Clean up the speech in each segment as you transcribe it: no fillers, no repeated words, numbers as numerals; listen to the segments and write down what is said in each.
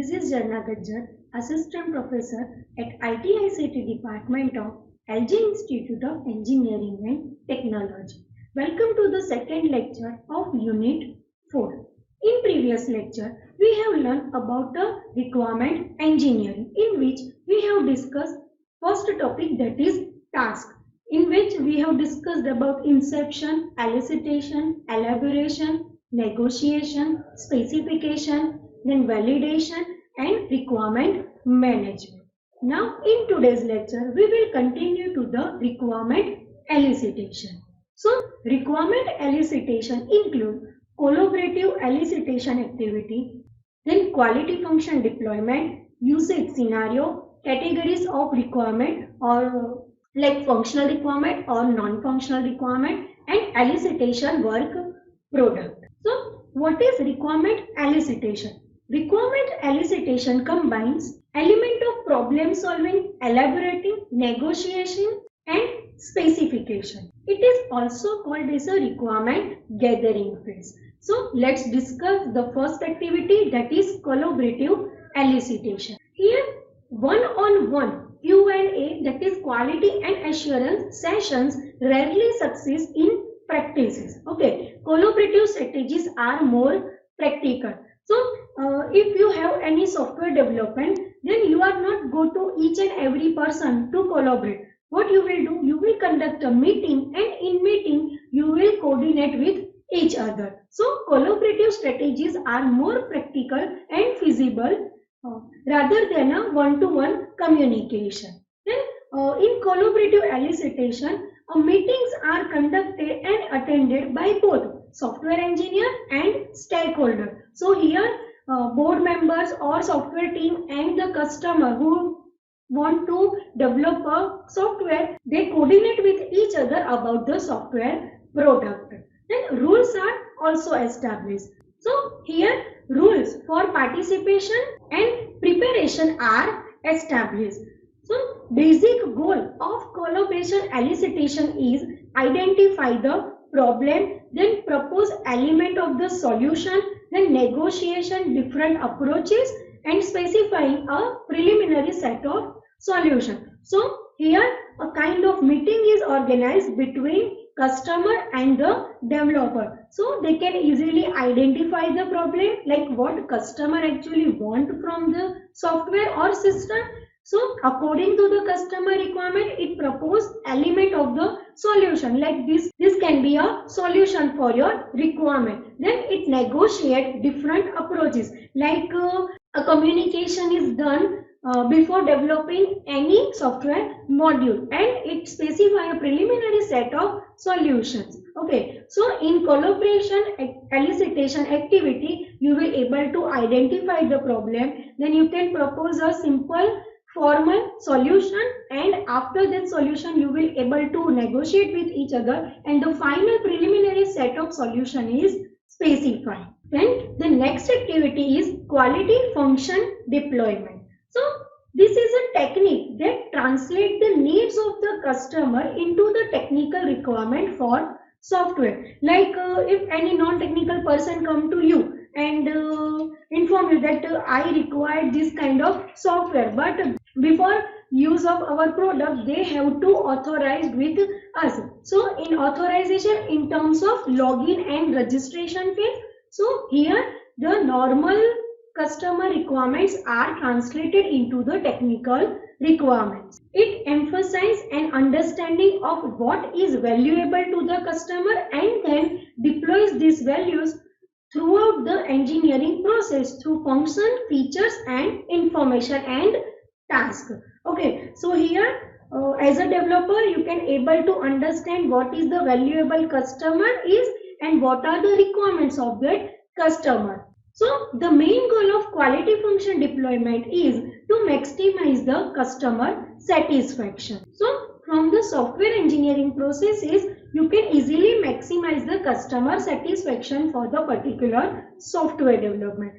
This is Jarna Gajjar, Assistant Professor at IT/ICT Department of LG Institute of Engineering and Technology. Welcome to the second lecture of Unit 4. In previous lecture, we have learned about the requirement engineering, in which we have discussed first topic, that is task, in which we have discussed about inception, elicitation, elaboration, negotiation, specification, then validation and requirement management. Now in today's lecture, we will continue to the requirement elicitation. So requirement elicitation include collaborative elicitation activity, then quality function deployment, usage scenario, categories of requirement or like functional requirement or non-functional requirement, and elicitation work product. So what is requirement elicitation? Requirement elicitation combines element of problem solving, elaborating, negotiation and specification. It is also called as a requirement gathering phase. So let's discuss the first activity, that is collaborative elicitation. Here one-on-one Q&A, that is quality and assurance sessions, rarely succeed in practices. Okay, collaborative strategies are more practical. So if you have any software development, then you are not go to each and every person to collaborate. What you will do, you will conduct a meeting, and in meeting you will coordinate with each other. So collaborative strategies are more practical and feasible rather than a one-to-one communication. Then in collaborative elicitation, meetings are conducted and attended by both software engineer and stakeholder. So here board members or software team and the customer who want to develop a software, they coordinate with each other about the software product. Then rules are also established. So here rules for participation and preparation are established. So basic goal of collaboration elicitation is identify the problem, then propose element of the solution, then negotiation different approaches and specifying a preliminary set of solution. So here a kind of meeting is organized between customer and the developer, so they can easily identify the problem, like what customer actually want from the software or system. So according to the customer requirement, it propose element of the solution, like this can be a solution for your requirement. Then it negotiate different approaches, like a communication is done before developing any software module, and it specify a preliminary set of solutions. Okay, so in collaboration elicitation activity, you will able to identify the problem, then you can propose a simple formal solution, and after that solution you will able to negotiate with each other, and the final preliminary set of solution is specified. Then the next activity is quality function deployment. So this is a technique that translates the needs of the customer into the technical requirement for software. Like if any non-technical person come to you and inform you that I require this kind of software, but before use of our product they have to authorize with us. So in authorization, in terms of login and registration phase, so here the normal customer requirements are translated into the technical requirements. It emphasizes an understanding of what is valuable to the customer and then deploys these values throughout the engineering process through function, features and information and task. Okay, so here as a developer you can able to understand what is the valuable customer is and what are the requirements of that customer. So the main goal of quality function deployment is to maximize the customer satisfaction. So from the software engineering processes, you can easily maximize the customer satisfaction for the particular software development.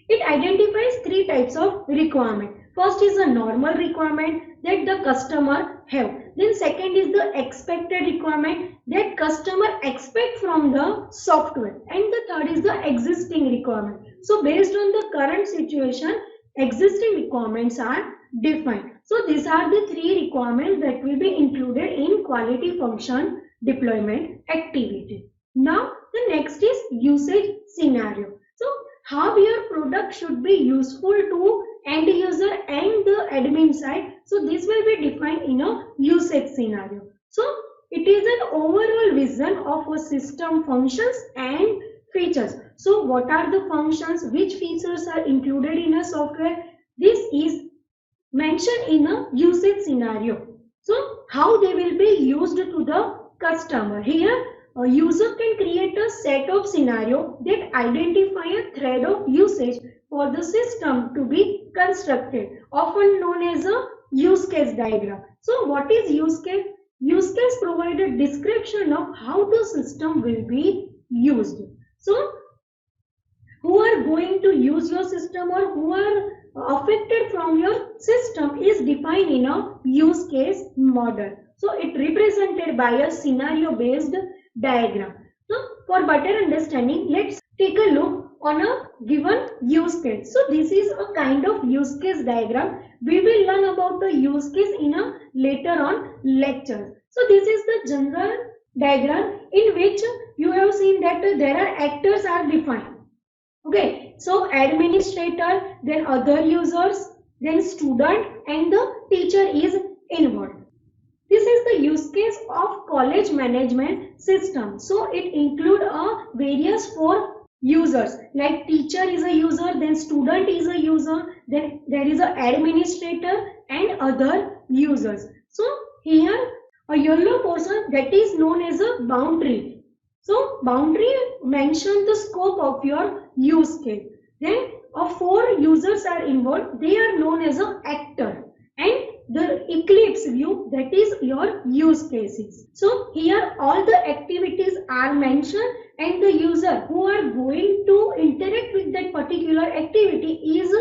It identifies three types of requirement. First is a normal requirement that the customer have. Then second is the expected requirement that customer expect from the software. And the third is the existing requirement. So based on the current situation, existing requirements are defined. So these are the three requirements that will be included in quality function deployment activity. Now the next is usage scenario. So how your product should be useful to end user and the admin side. So this will be defined in a usage scenario. So it is an overall vision of a system functions and features. So what are the functions, which features are included in a software? This is mentioned in a usage scenario. So how they will be used to the customer. Here a user can create a set of scenario that identify a thread of usage for the system to be constructed, often known as a use case diagram. So what is use case? Use case provide a description of how the system will be used. So who are going to use your system or who are affected from your system is defined in a use case model. So it represented by a scenario based diagram. So for better understanding, let's take a look on a given use case. So this is a kind of use case diagram. We will learn about the use case in a later on lecture. So this is the general diagram in which you have seen that there are actors are defined. Okay, so administrator, then other users, then student and the teacher is involved. This is the use case of college management system. So it include various four users, like teacher is a user, then student is a user, then there is a administrator and other users. So here a yellow portion that is known as a boundary. So boundary mention the scope of your use case. Then four users are involved. They are known as an actor. And the eclipse view, that is your use cases. So here all the activities are mentioned and the user who are going to interact with that particular activity is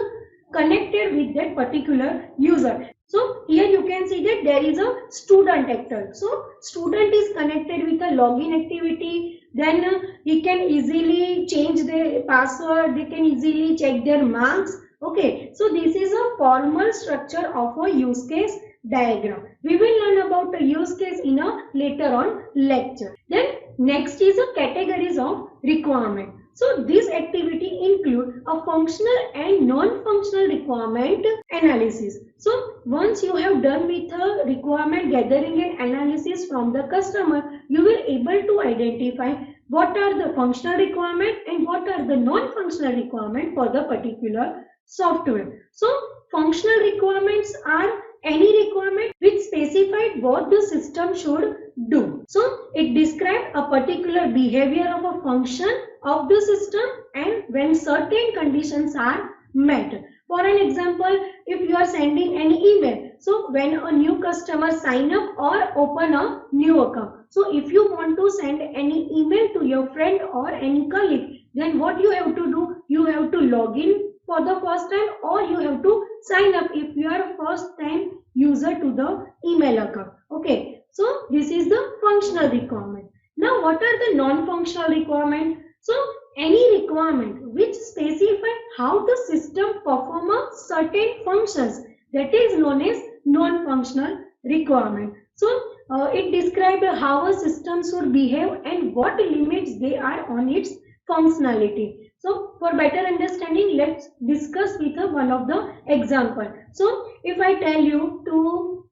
connected with that particular user. So here you can see that there is a student actor. So student is connected with a login activity. Then he can easily change the password. They can easily check their marks. Okay. So this is a formal structure of a use case diagram. We will learn about the use case in a later on lecture. Then next is a categories of requirement. So this activity include a functional and non-functional requirement analysis. So once you have done with a requirement gathering and analysis from the customer, you will able to identify what are the functional requirement and what are the non-functional requirement for the particular software. So functional requirements are any requirement which specified what the system should do. So it describes a particular behavior of a function of the system and when certain conditions are met. For an example, if you are sending an email, so when a new customer sign up or open a new account, so if you want to send any email to your friend or any colleague, then what you have to do? You have to log in for the first time or you have to sign up if you are a first time user to the email account. Okay, so this is the functional requirement. Now what are the non-functional requirement? So any requirement which specify how the system perform a certain functions, that is known as non-functional requirement. So it describes how a system should behave and what limits they are on its functionality. So for better understanding, let's discuss with one of the example. So if I tell you to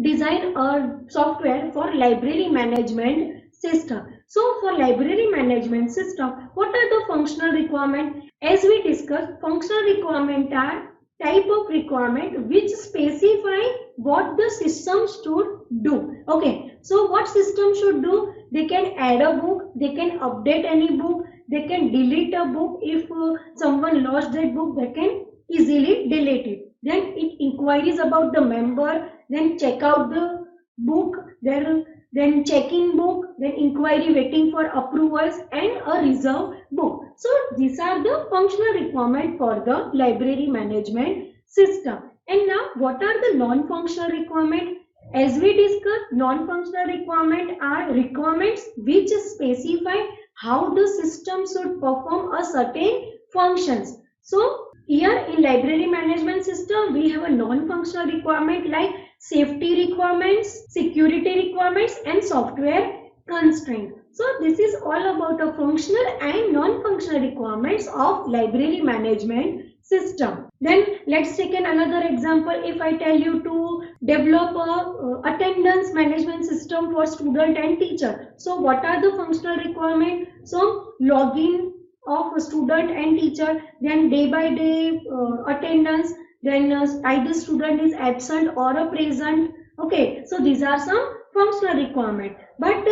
design a software for library management system. So for library management system, what are the functional requirements? As we discussed, functional requirement are type of requirement which specify what the system should do. Okay, so what system should do? They can add a book, they can update any book, they can delete a book. If someone lost that book, they can easily delete it. Then it inquiries about the member, then check out the book, then checking book, then inquiry waiting for approvals and a reserve book. So these are the functional requirement for the library management system. And now what are the non-functional requirement? As we discussed, non-functional requirement are requirements which specify how the system should perform a certain functions. So Here in library management system, we have a non-functional requirement like safety requirements, security requirements and software constraint. So this is all about the functional and non-functional requirements of library management system. Then let's take another example. If I tell you to develop a attendance management system for student and teacher. So what are the functional requirements? So login of a student and teacher, then day by day attendance, then either student is absent or a present. Okay, so these are some functional requirement, but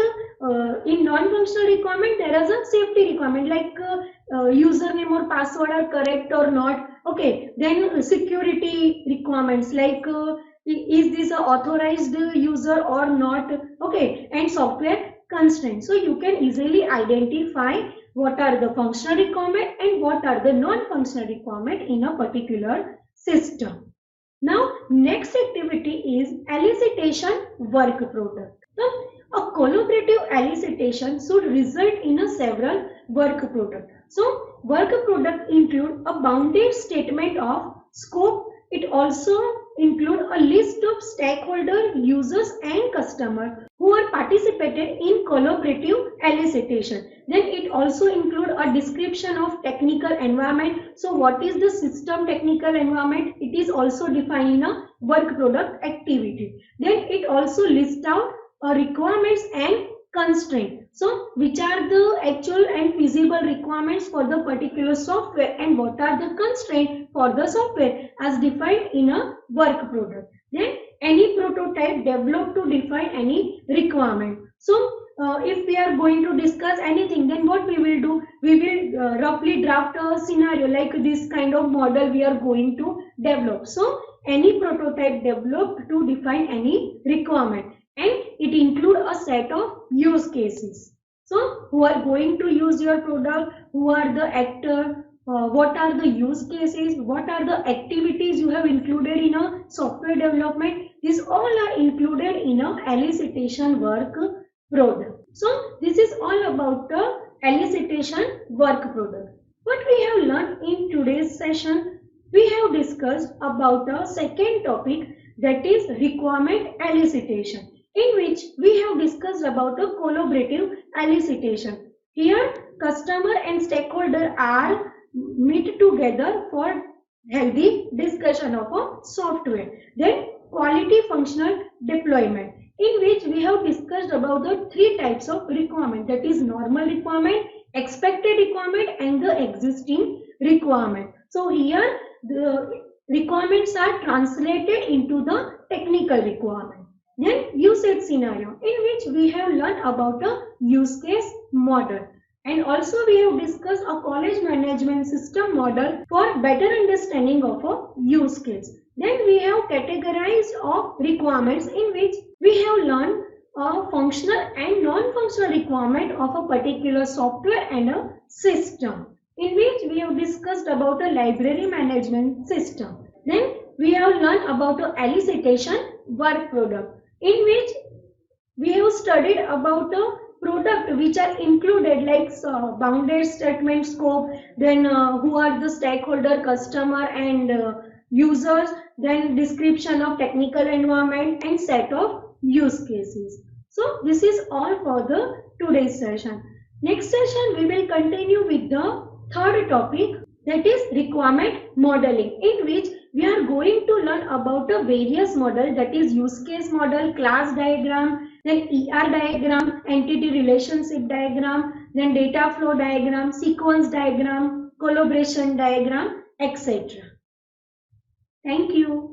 in non-functional requirement there is a safety requirement like username or password are correct or not. Okay, then security requirements like is this a authorized user or not. Okay, and software constraints. So you can easily identify what are the functional requirement and what are the non-functional requirement in a particular system. Now next activity is elicitation work product. So a collaborative elicitation should result in a several work product. So work product include a bounded statement of scope. It also include a list of stakeholder, users and customer who are participated in collaborative elicitation. Then it also include a description of technical environment. So what is the system technical environment? It is also defined in a work product activity. Then it also lists out requirements and constraint. So which are the actual and feasible requirements for the particular software and what are the constraints for the software as defined in a work product. Then any prototype developed to define any requirement. So if we are going to discuss anything, then what we will do, we will roughly draft a scenario like this kind of model we are going to develop. So any prototype developed to define any requirement, and it include a set of use cases. So who are going to use your product, who are the actor, what are the use cases, what are the activities you have included in a software development. These all are included in a elicitation work product. So this is all about the elicitation work product. What we have learned in today's session, we have discussed about a second topic, that is requirement elicitation, in which we have discussed about a collaborative elicitation. Here customer and stakeholder are meet together for healthy discussion of a software. Then quality functional deployment, in which we have discussed about the three types of requirement, that is normal requirement, expected requirement and the existing requirement. So here the requirements are translated into the technical requirement. Then usage scenario, in which we have learned about a use case model, and also we have discussed a college management system model for better understanding of a use case. Then we have categorized of requirements, in which we have learned a functional and non-functional requirement of a particular software and a system, in which we have discussed about a library management system. Then we have learned about a elicitation work product, in which we have studied about a product which are included like bounded statement scope, then who are the stakeholder, customer and users, then description of technical environment and set of use cases. So this is all for the today's session. Next session we will continue with the third topic, that is requirement modeling, in which we are going to learn about the various model, that is use case model, class diagram, then ER diagram, entity relationship diagram, then data flow diagram, sequence diagram, collaboration diagram, etc. Thank you.